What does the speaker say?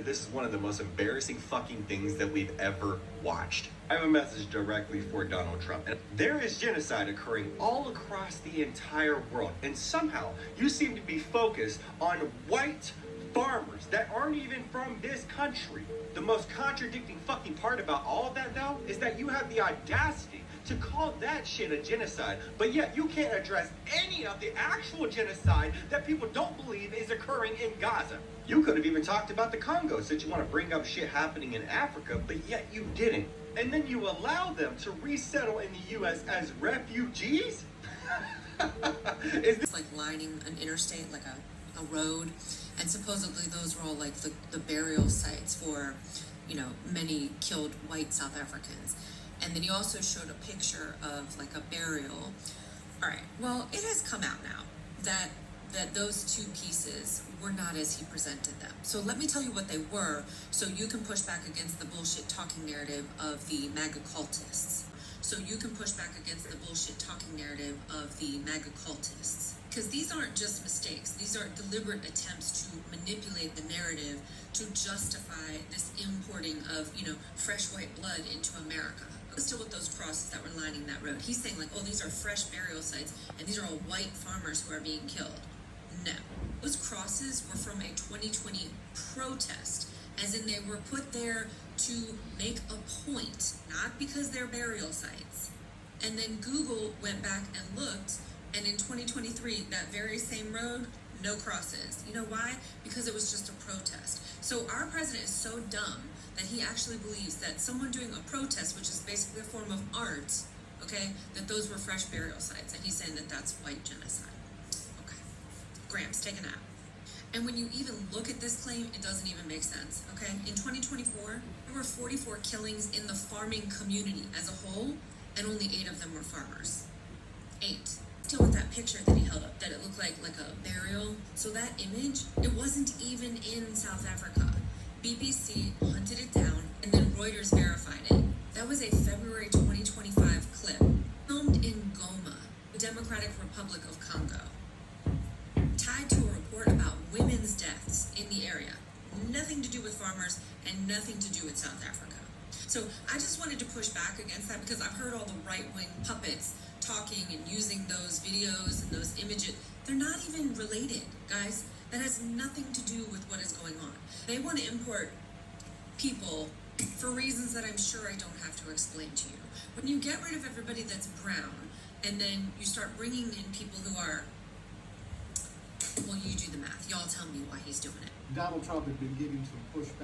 this is one of the most embarrassing fucking things that we've ever watched. I have a message directly for Donald Trump. And there is genocide occurring all across the entire world, and somehow you seem to be focused on white farmers that aren't even from this country. The most contradicting fucking part about all of that, though, is that you have the audacity to call that shit a genocide, but yet you can't address any of the actual genocide that people don't believe is occurring in Gaza. You could have even talked about the Congo, since you want to bring up shit happening in Africa, but yet you didn't. And then you allow them to resettle in the U.S. as refugees? Is this like lining an interstate, like a road, and supposedly those were all like the burial sites for, you know, many killed white South Africans. And then he also showed a picture of like a burial. All right, well, it has come out now that those two pieces were not as he presented them. So let me tell you what they were, so you can push back against the bullshit talking narrative of the MAGA cultists. So you can push back against the bullshit talking narrative of the MAGA cultists. Because these aren't just mistakes. These are deliberate attempts to manipulate the narrative to justify this importing of, you know, fresh white blood into America. Still with those crosses that were lining that road. He's saying like, oh, these are fresh burial sites and these are all white farmers who are being killed. No. Those crosses were from a 2020 protest, as in they were put there to make a point, not because they're burial sites. And then Google went back and looked, and in 2023, that very same road, no crosses. You know why? Because it was just a protest. So our president is so dumb that he actually believes that someone doing a protest, which is basically a form of art, okay, that those were fresh burial sites. And he's saying that that's white genocide. Okay. Gramps, take a nap. And when you even look at this claim, it doesn't even make sense, okay? In 2024, there were 44 killings in the farming community as a whole, and only 8 of them were farmers. 8. Still with that picture that he held up, that it looked like a burial. So that image, it wasn't even in South Africa. BBC hunted it down, and then Reuters verified it. That was a February 2025 clip, filmed in Goma, the Democratic Republic of Congo, tied to a report about women's deaths in the area. Nothing to do with farmers, and nothing to do with South Africa. So I just wanted to push back against that, because I've heard all the right-wing puppets talking and using those videos and those images. They're not even related, guys. That has nothing to do with what is going on. They want to import people for reasons that I'm sure I don't have to explain to you. When you get rid of everybody that's brown, and then you start bringing in people who are, well, you do the math. Y'all tell me why he's doing it. Donald Trump has been getting some pushback.